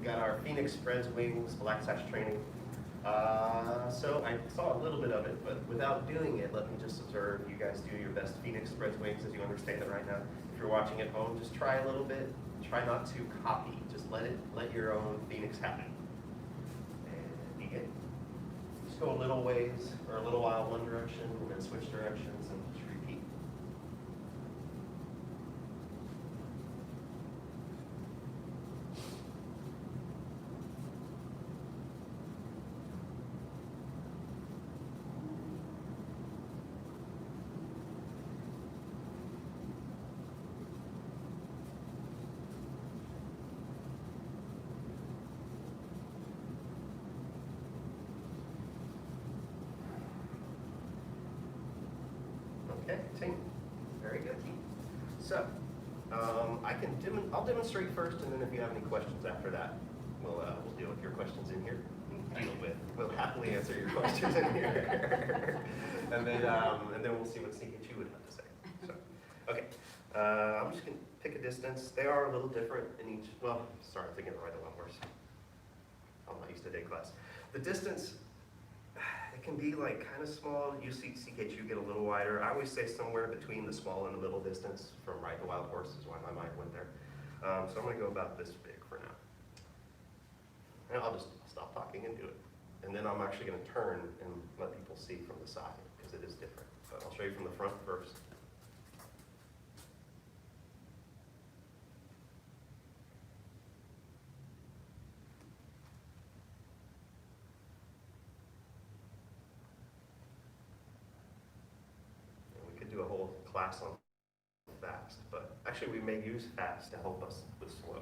We've got our Phoenix Spreads Wings Black Sash training. So I saw a little bit of it, but without doing it, let me just observe you guys do your best Phoenix Spreads Wings as you understand it right now. If you're watching at home, just try a little bit. Try not to copy. Just let your own Phoenix happen. And begin. Just go a little ways or a little while one direction, and then switch directions and just repeat. Okay, team. Very good. So, I'll demonstrate first, and then if you have any questions after that, we'll deal with your questions in here. We'll happily answer your questions in here, and then we'll see what CHU would have to say. So, okay, I'm just gonna pick a distance. They are a little different in each. Well, sorry, I'm thinking right a lot worse. I'm not used to day class. The distance. It can be like kind of small. You see CKHU get a little wider. I always say somewhere between the small and the middle distance from right to wild horse is why my mind went there. So I'm going to go about this big for now. And I'll just stop talking and do it. And then I'm actually going to turn and let people see from the side because it is different. But I'll show you from the front first. Do a whole class on fast, but actually we may use fast to help us with slow.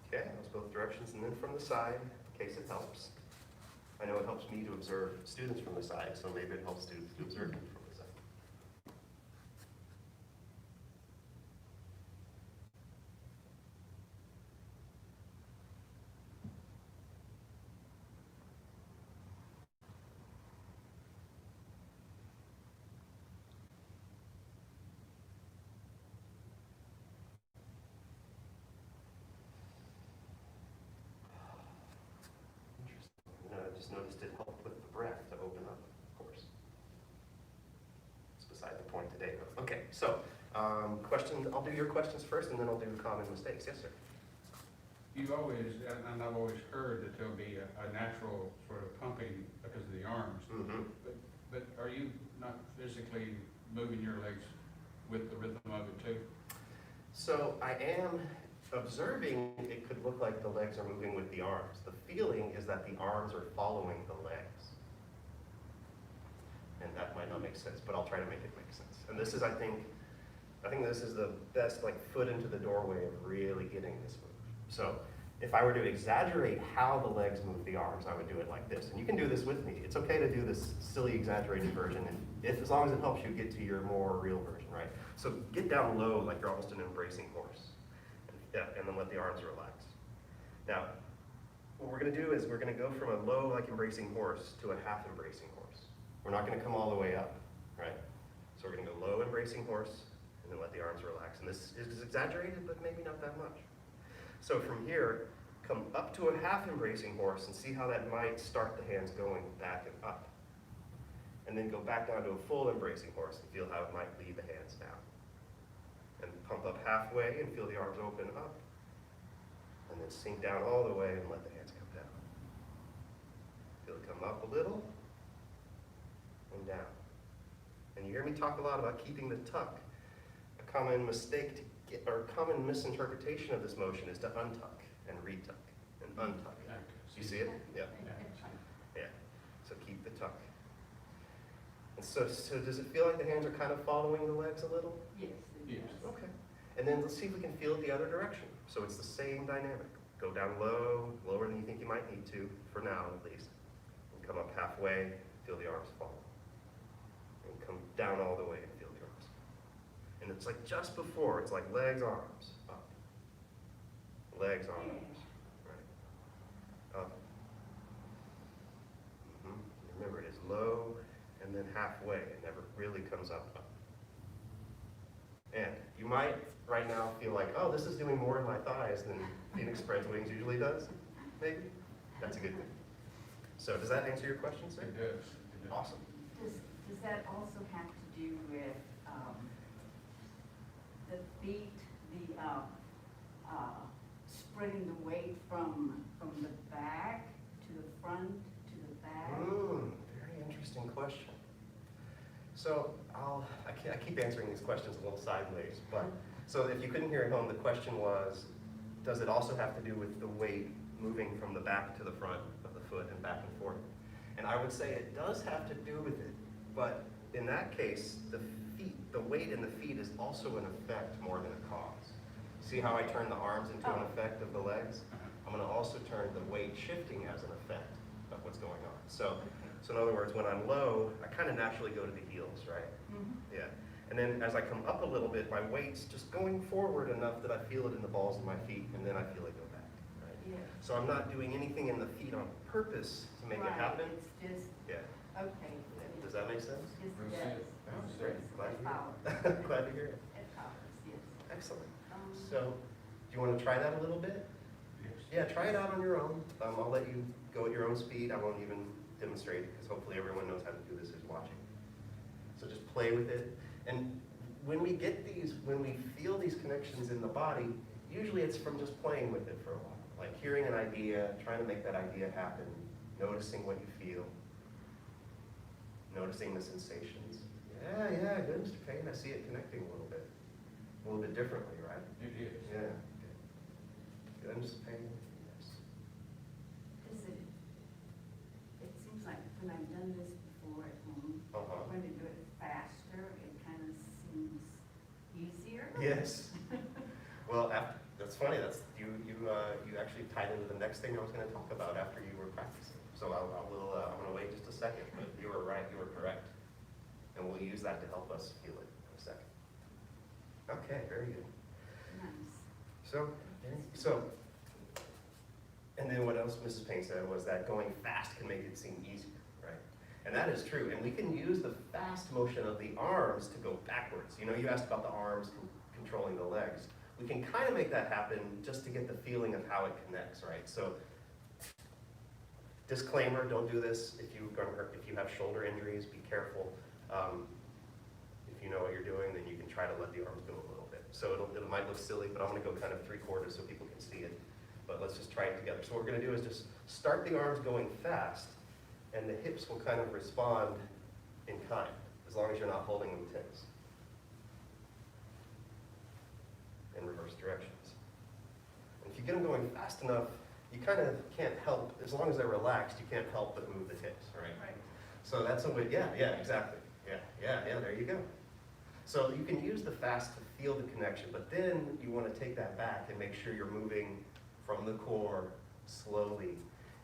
Okay, that was both directions, and then from the side, in case it helps. I know it helps me to observe students from the side, so maybe it helps students to observe me from the side. I just noticed it helped with the breath to open up, of course. It's beside the point today, though. Okay, so questions. I'll do your questions first, and then I'll do common mistakes. Yes, sir. You've always, and I've always heard that there'll be a natural sort of pumping because of the arms. Mm-hmm. But are you not physically moving your legs with the rhythm of it too? So I am observing it could look like the legs are moving with the arms. The feeling is that the arms are following the legs. And that might not make sense, but I'll try to make it make sense. And this is, I think this is the best like foot into the doorway of really getting this move. So if I were to exaggerate how the legs move the arms, I would do it like this. And you can do this with me. It's okay to do this silly exaggerated version, and as long as it helps you get to your more real version, right? So get down low like you're almost an embracing horse. Yeah, and then let the arms relax. Now, what we're going to do is we're going to go from a low, like embracing horse to a half embracing horse. We're not going to come all the way up, right? So we're going to go low embracing horse, and then let the arms relax. And this is exaggerated, but maybe not that much. So from here, come up to a half embracing horse and see how that might start the hands going back and up. And then go back down to a full embracing horse and feel how it might lead the hands down. And pump up halfway and feel the arms open up. And then sink down all the way and let the hands come down. Feel it come up a little and down. And you hear me talk a lot about keeping the tuck. A common mistake or common misinterpretation of this motion is to untuck and retuck and untuck. You see it? Yeah. Yeah. So keep the tuck. And so does it feel like the hands are kind of following the legs a little? Yes. Yes. Okay. And then let's see if we can feel it the other direction. So it's the same dynamic. Go down low, lower than you think you might need to, for now at least. And come up halfway, feel the arms fall. And come down all the way and feel the arms. And it's like just before, it's like legs, arms, up. Legs, arms, right. Up. halfway and never really comes up. And you might right now feel like, oh, this is doing more in my thighs than Phoenix spreads wings usually does. Maybe? That's a good thing. So does that answer your question, sir? It does. It does. Awesome. Does that also have to do with the feet, spreading the weight from the back to the front to the back? Very interesting question. So I keep answering these questions a little sideways, but so if you couldn't hear at home, the question was, does it also have to do with the weight moving from the back to the front of the foot and back and forth? And I would say it does have to do with it, but in that case, the weight in the feet is also an effect more than a cause. See how I turn the arms into an effect of the legs? I'm going to also turn the weight shifting as an effect of what's going on. So in other words, when I'm low, I kind of naturally go to the heels, right? Mm-hmm. Yeah. And then as I come up a little bit, my weight's just going forward enough that I feel it in the balls of my feet, and then I feel it go back, right? Yeah. So I'm not doing anything in the feet on purpose to make it happen. It's just, Yeah. okay. Does that make sense? Yes, We'll yes. see. That's great. Glad It to powers. hear it. Glad to hear it. It powers, yes. Excellent. Um, So, do you want to try that a little bit? Yes. Yeah, try it out on your own. I'll let you go at your own speed. I won't even demonstrate it because hopefully everyone knows how to do this who's watching. So just play with it. And when we feel these connections in the body, usually it's from just playing with it for a while. Like hearing an idea, trying to make that idea happen, noticing what you feel, noticing the sensations. Yeah, good, Mr. Payne. I see it connecting a little bit differently, right? It is. Yeah. Good, Mr. Payne. Yes. It seems like when I've done this before at home, when I do it faster, it kind of seems easier. Yes. Well, that's funny. You actually tied into the next thing I was going to talk about after you were practicing. So I'm going to wait just a second, but you were right. You were correct, and we'll use that to help us feel it in a second. Okay, very good. Nice. So, and then what else Mrs. Payne said was that going fast can make it seem easier, right? And that is true. And we can use the fast motion of the arms to go backwards. You know, you asked about the arms controlling the legs. We can kind of make that happen just to get the feeling of how it connects, right? So, disclaimer: don't do this if you have shoulder injuries. Be careful. If you know what you're doing, then you can try to let the arms go a little bit. So it might look silly, but I'm going to go kind of 3/4 so people can see it. But let's just try it together. So what we're going to do is just start the arms going fast, and the hips will kind of respond in kind, as long as you're not holding them tense. In reverse directions. And if you get them going fast enough, you kind of can't help, as long as they're relaxed, you can't help but move the hips, right? Right. So that's a way, yeah, exactly. Yeah, there you go. So you can use the fast to feel the connection, but then you want to take that back and make sure you're moving from the core slowly.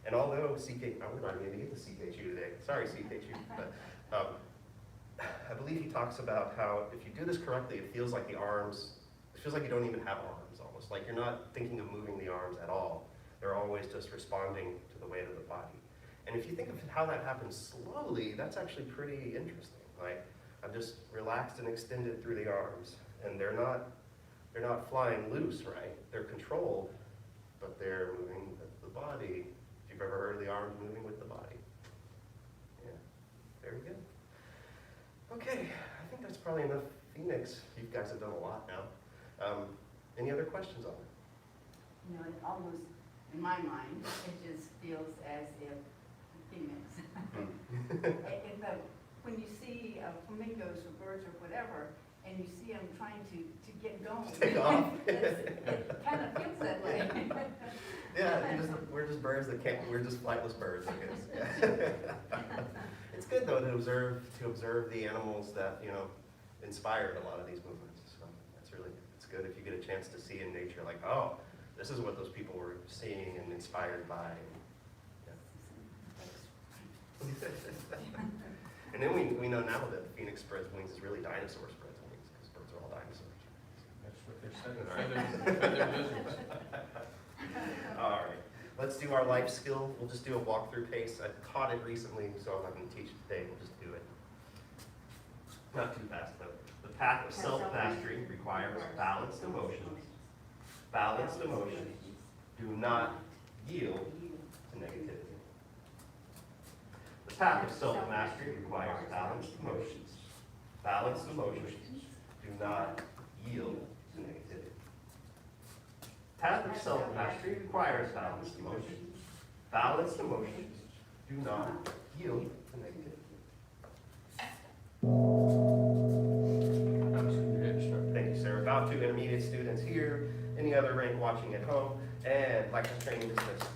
And although we're not even going to get to CKHU today. Sorry, CKHU. But I believe he talks about how if you do this correctly, it feels like you don't even have arms almost. Like you're not thinking of moving the arms at all. They're always just responding to the weight of the body. And if you think of how that happens slowly, that's actually pretty interesting. Like I've just relaxed and extended through the arms, and they're not flying loose, right? They're controlled, but they're moving with the body. If you've ever heard of the arms moving with the body. Yeah, very good. Okay, I think that's probably enough Phoenix. You guys have done a lot now. Any other questions on it? You know, it almost, in my mind, it just feels as if Phoenix. When you see flamingos or birds or whatever, and you see them trying to get going, Take off. it kind of feels that way. Yeah, we're just birds that can't. We're just flightless birds, I guess. Yeah. It's good though to observe the animals that inspired a lot of these movements. So that's really good. It's good if you get a chance to see in nature, like, oh, this is what those people were seeing and inspired by. Yeah. And then we know now that Phoenix spreads wings is really dinosaur spreads wings because birds are all dinosaurs. That's what they're saying. Feather lizards. All right, let's do our life skill. We'll just do a walkthrough pace. I taught it recently, so I'm not going to teach it today. We'll just do it. Not too fast though. The path of self-mastery requires balanced emotions. Balanced emotions do not yield to negativity. The path of self-mastery requires balanced emotions. Balanced emotions do not yield to negativity. Path of self-mastery requires balanced emotions. Balanced emotions do not yield to negativity. I'm Senior Head Instructor. Thank you, sir. About to intermediate students here, any other rank watching at home, and like training dismissed.